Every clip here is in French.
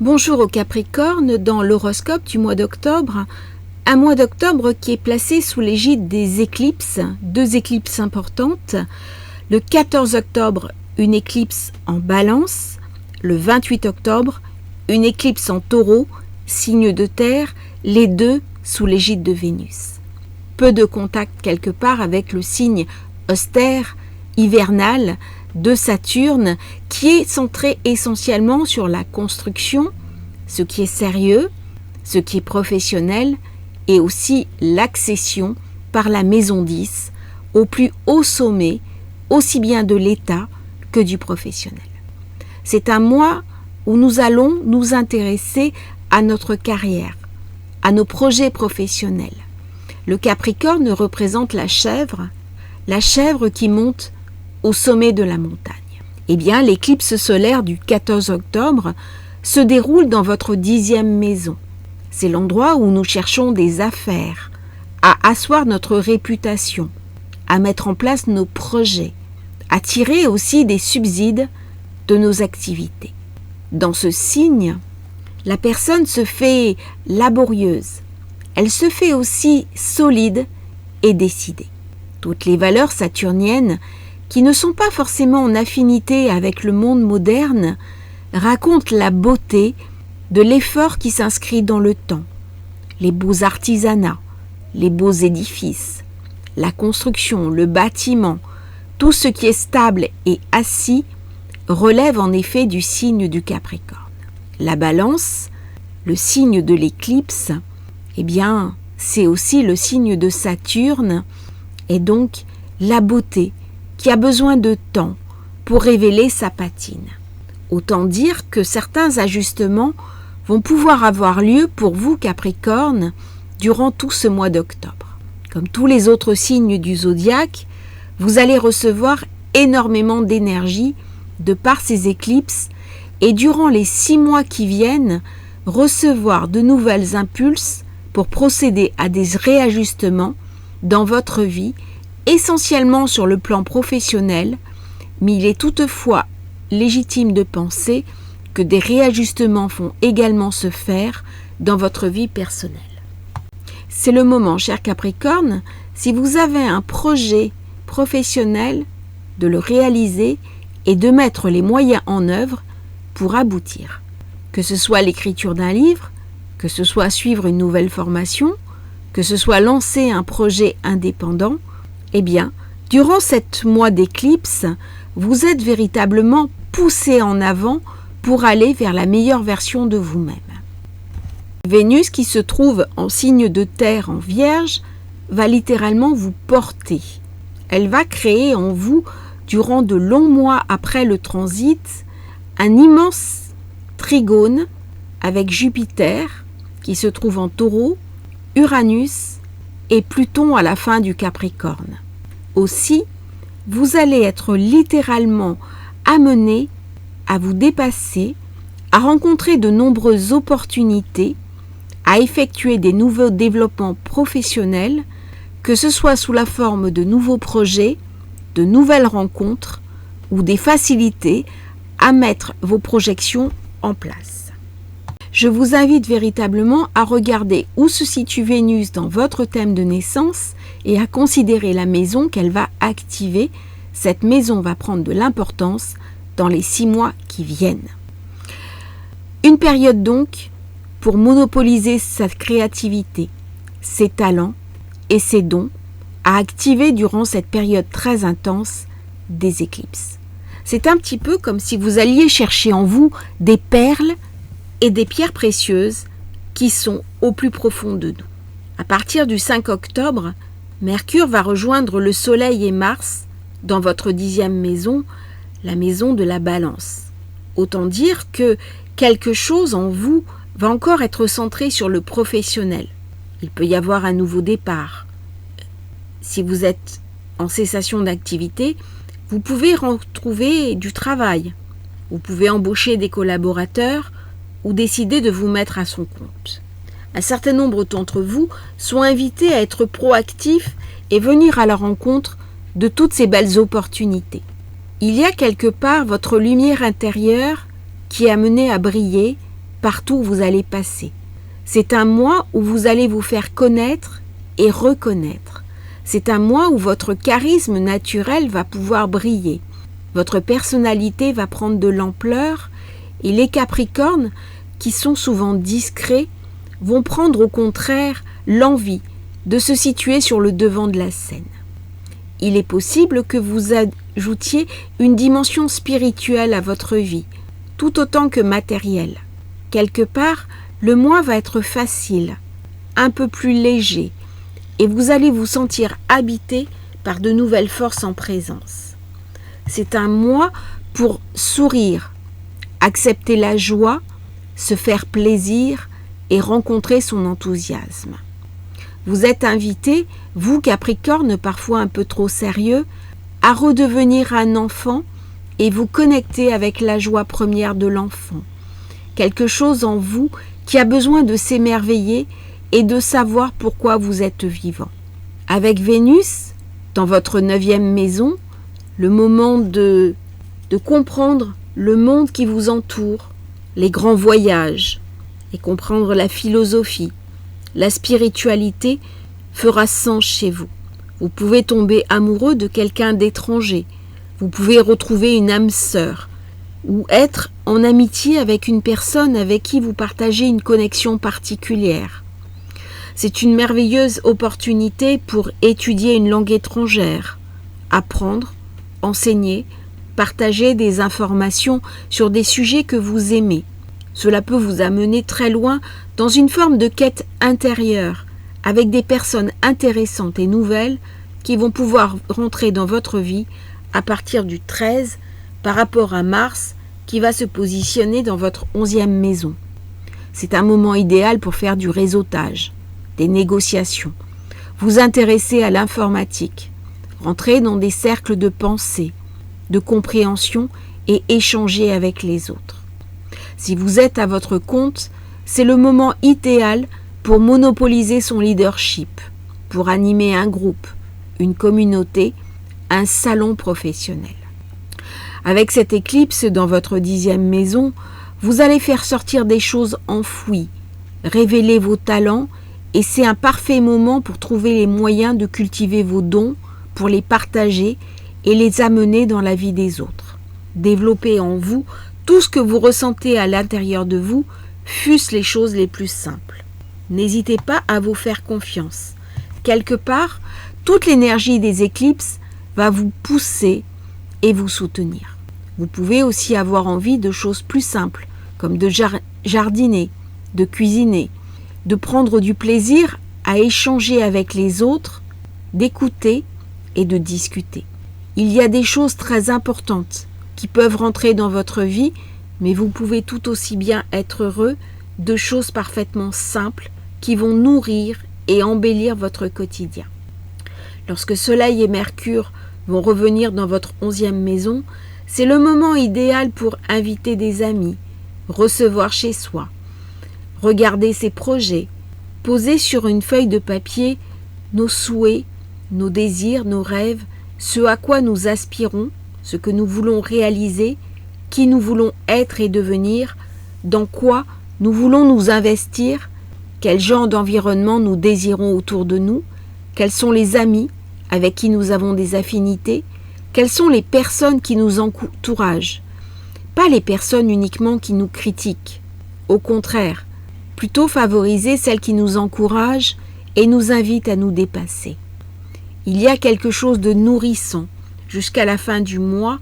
Bonjour au Capricorne, dans l'horoscope du mois d'octobre. Un mois d'octobre qui est placé sous l'égide des éclipses, 2 éclipses importantes. Le 14 octobre, une éclipse en Balance. Le 28 octobre, une éclipse en Taureau, signe de terre, les deux sous l'égide de Vénus. Peu de contact quelque part avec le signe austère, hivernal, de Saturne, qui est centré essentiellement sur la construction, ce qui est sérieux, ce qui est professionnel, et aussi l'accession par la maison 10 au plus haut sommet, aussi bien de l'État que du professionnel. C'est un mois où nous allons nous intéresser à notre carrière, à nos projets professionnels. Le Capricorne représente la chèvre qui monte au sommet de la montagne. Eh bien, l'éclipse solaire du 14 octobre se déroule dans votre 10e maison. C'est l'endroit où nous cherchons des affaires, à asseoir notre réputation, à mettre en place nos projets, à tirer aussi des subsides de nos activités. Dans ce signe, la personne se fait laborieuse. Elle se fait aussi solide et décidée. Toutes les valeurs saturniennes qui ne sont pas forcément en affinité avec le monde moderne, racontent la beauté de l'effort qui s'inscrit dans le temps, les beaux artisanats, les beaux édifices, la construction, le bâtiment, tout ce qui est stable et assis relève en effet du signe du Capricorne. La Balance, le signe de l'éclipse, eh bien, c'est aussi le signe de Saturne et donc la beauté qui a besoin de temps pour révéler sa patine. Autant dire que certains ajustements vont pouvoir avoir lieu pour vous, Capricorne, durant tout ce mois d'octobre. Comme tous les autres signes du zodiaque, vous allez recevoir énormément d'énergie de par ces éclipses et durant les 6 mois qui viennent, recevoir de nouvelles impulses pour procéder à des réajustements dans votre vie, essentiellement sur le plan professionnel, mais il est toutefois légitime de penser que des réajustements vont également se faire dans votre vie personnelle. C'est le moment, cher Capricorne, si vous avez un projet professionnel, de le réaliser et de mettre les moyens en œuvre pour aboutir. Que ce soit l'écriture d'un livre, que ce soit suivre une nouvelle formation, que ce soit lancer un projet indépendant, eh bien, durant cette mois d'éclipse, vous êtes véritablement poussé en avant pour aller vers la meilleure version de vous-même. Vénus, qui se trouve en signe de terre en Vierge, va littéralement vous porter. Elle va créer en vous, durant de longs mois après le transit, un immense trigone avec Jupiter, qui se trouve en Taureau, Uranus et Pluton à la fin du Capricorne. Aussi, vous allez être littéralement amené à vous dépasser, à rencontrer de nombreuses opportunités, à effectuer des nouveaux développements professionnels, que ce soit sous la forme de nouveaux projets, de nouvelles rencontres ou des facilités à mettre vos projections en place. Je vous invite véritablement à regarder où se situe Vénus dans votre thème de naissance et à considérer la maison qu'elle va activer. Cette maison va prendre de l'importance dans les 6 mois qui viennent. Une période donc pour monopoliser sa créativité, ses talents et ses dons à activer durant cette période très intense des éclipses. C'est un petit peu comme si vous alliez chercher en vous des perles et des pierres précieuses qui sont au plus profond de nous. À partir du 5 octobre, Mercure va rejoindre le Soleil et Mars dans votre 10e maison, la maison de la Balance. Autant dire que quelque chose en vous va encore être centré sur le professionnel. Il peut y avoir un nouveau départ. Si vous êtes en cessation d'activité, vous pouvez retrouver du travail. Vous pouvez embaucher des collaborateurs ou décider de vous mettre à son compte. Un certain nombre d'entre vous sont invités à être proactifs et venir à la rencontre de toutes ces belles opportunités. Il y a quelque part votre lumière intérieure qui est amenée à briller partout où vous allez passer. C'est un mois où vous allez vous faire connaître et reconnaître. C'est un mois où votre charisme naturel va pouvoir briller. Votre personnalité va prendre de l'ampleur et les Capricornes, qui sont souvent discrets, vont prendre au contraire l'envie de se situer sur le devant de la scène. Il est possible que vous ajoutiez une dimension spirituelle à votre vie, tout autant que matérielle. Quelque part, le mois va être facile, un peu plus léger, et vous allez vous sentir habité par de nouvelles forces en présence. C'est un mois pour sourire, accepter la joie, se faire plaisir et rencontrer son enthousiasme. Vous êtes invité, vous Capricorne, parfois un peu trop sérieux, à redevenir un enfant et vous connecter avec la joie première de l'enfant. Quelque chose en vous qui a besoin de s'émerveiller et de savoir pourquoi vous êtes vivant. Avec Vénus, dans votre 9e maison, le moment de comprendre le monde qui vous entoure, les grands voyages, et comprendre la philosophie, la spiritualité fera sens chez vous. Vous pouvez tomber amoureux de quelqu'un d'étranger, vous pouvez retrouver une âme sœur, ou être en amitié avec une personne avec qui vous partagez une connexion particulière. C'est une merveilleuse opportunité pour étudier une langue étrangère, apprendre, enseigner, partager des informations sur des sujets que vous aimez. Cela peut vous amener très loin dans une forme de quête intérieure, avec des personnes intéressantes et nouvelles qui vont pouvoir rentrer dans votre vie à partir du 13 par rapport à Mars qui va se positionner dans votre 11e maison. C'est un moment idéal pour faire du réseautage, des négociations, vous intéresser à l'informatique, rentrer dans des cercles de pensée, de compréhension et échanger avec les autres. Si vous êtes à votre compte, c'est le moment idéal pour monopoliser son leadership, pour animer un groupe, une communauté, un salon professionnel. Avec cette éclipse dans votre 10e maison, vous allez faire sortir des choses enfouies, révéler vos talents et c'est un parfait moment pour trouver les moyens de cultiver vos dons, pour les partager et les amener dans la vie des autres. Développer en vous tout ce que vous ressentez à l'intérieur de vous, fût-ce les choses les plus simples. N'hésitez pas à vous faire confiance. Quelque part, toute l'énergie des éclipses va vous pousser et vous soutenir. Vous pouvez aussi avoir envie de choses plus simples, comme de jardiner, de cuisiner, de prendre du plaisir à échanger avec les autres, d'écouter et de discuter. Il y a des choses très importantes qui peuvent rentrer dans votre vie, mais vous pouvez tout aussi bien être heureux de choses parfaitement simples qui vont nourrir et embellir votre quotidien. Lorsque Soleil et Mercure vont revenir dans votre 11e maison, c'est le moment idéal pour inviter des amis, recevoir chez soi, regarder ses projets, poser sur une feuille de papier nos souhaits, nos désirs, nos rêves, ce à quoi nous aspirons, ce que nous voulons réaliser, qui nous voulons être et devenir, dans quoi nous voulons nous investir, quel genre d'environnement nous désirons autour de nous, quels sont les amis avec qui nous avons des affinités, quelles sont les personnes qui nous entourent, pas les personnes uniquement qui nous critiquent. Au contraire, plutôt favoriser celles qui nous encouragent et nous invitent à nous dépasser. Il y a quelque chose de nourrissant jusqu'à la fin du mois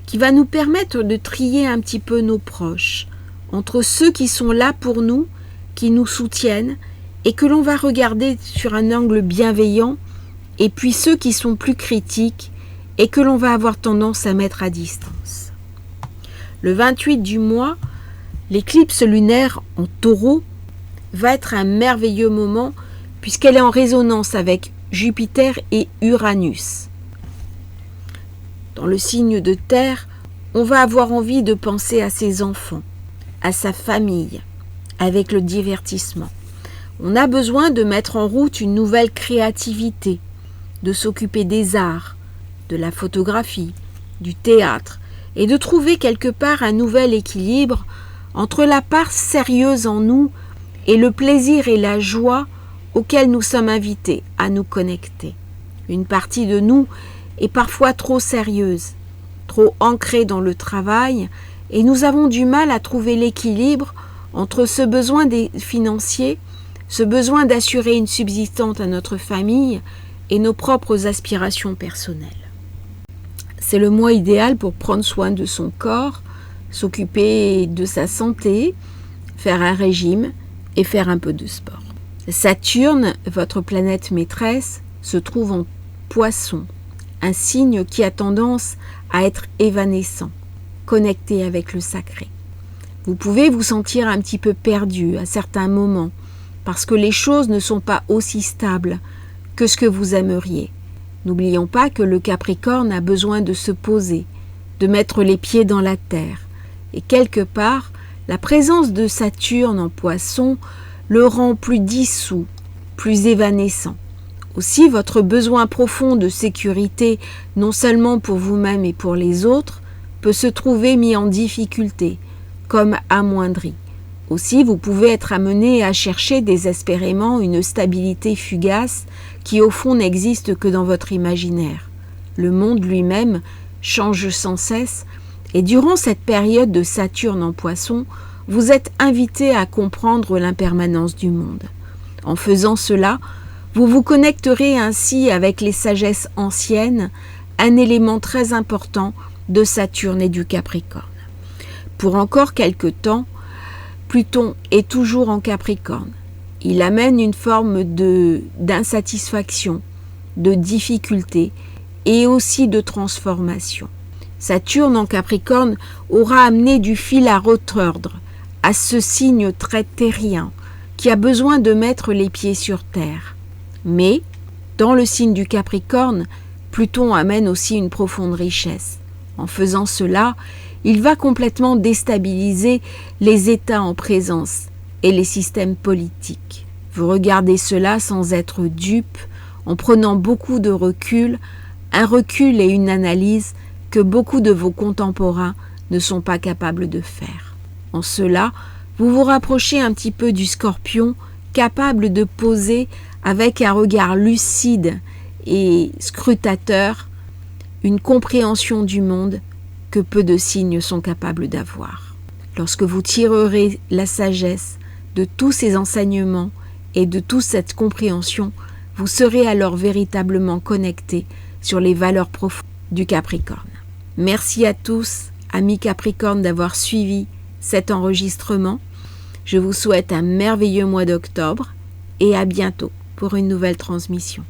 qui va nous permettre de trier un petit peu nos proches, entre ceux qui sont là pour nous, qui nous soutiennent et que l'on va regarder sur un angle bienveillant, et puis ceux qui sont plus critiques et que l'on va avoir tendance à mettre à distance. Le 28 du mois, l'éclipse lunaire en Taureau va être un merveilleux moment puisqu'elle est en résonance avec Jupiter et Uranus. Dans le signe de terre, on va avoir envie de penser à ses enfants, à sa famille, avec le divertissement. On a besoin de mettre en route une nouvelle créativité, de s'occuper des arts, de la photographie, du théâtre, et de trouver quelque part un nouvel équilibre entre la part sérieuse en nous et le plaisir et la joie auxquels nous sommes invités à nous connecter. Une partie de nous est parfois trop sérieuse, trop ancrée dans le travail, et nous avons du mal à trouver l'équilibre entre ce besoin financier, ce besoin d'assurer une subsistance à notre famille et nos propres aspirations personnelles. C'est le mois idéal pour prendre soin de son corps, s'occuper de sa santé, faire un régime et faire un peu de sport. Saturne, votre planète maîtresse, se trouve en Poisson, un signe qui a tendance à être évanescent, connecté avec le sacré. Vous pouvez vous sentir un petit peu perdu à certains moments parce que les choses ne sont pas aussi stables que ce que vous aimeriez. N'oublions pas que le Capricorne a besoin de se poser, de mettre les pieds dans la terre. Et quelque part, la présence de Saturne en Poisson le rend plus dissous, plus évanescent. Aussi, votre besoin profond de sécurité, non seulement pour vous-même et pour les autres, peut se trouver mis en difficulté, comme amoindri. Aussi, vous pouvez être amené à chercher désespérément une stabilité fugace qui, au fond, n'existe que dans votre imaginaire. Le monde lui-même change sans cesse, et durant cette période de Saturne en Poisson, vous êtes invité à comprendre l'impermanence du monde. En faisant cela, vous vous connecterez ainsi avec les sagesses anciennes, un élément très important de Saturne et du Capricorne. Pour encore quelque temps, Pluton est toujours en Capricorne. Il amène une forme d'insatisfaction, de difficulté et aussi de transformation. Saturne en Capricorne aura amené du fil à retordre à ce signe très terrien qui a besoin de mettre les pieds sur terre. Mais, dans le signe du Capricorne, Pluton amène aussi une profonde richesse. En faisant cela, il va complètement déstabiliser les États en présence et les systèmes politiques. Vous regardez cela sans être dupe, en prenant beaucoup de recul, un recul et une analyse que beaucoup de vos contemporains ne sont pas capables de faire. En cela, vous vous rapprochez un petit peu du Scorpion, capable de poser avec un regard lucide et scrutateur une compréhension du monde que peu de signes sont capables d'avoir. Lorsque vous tirerez la sagesse de tous ces enseignements et de toute cette compréhension, vous serez alors véritablement connecté sur les valeurs profondes du Capricorne. Merci à tous, amis Capricorne, d'avoir suivi cet enregistrement. Je vous souhaite un merveilleux mois d'octobre et à bientôt pour une nouvelle transmission.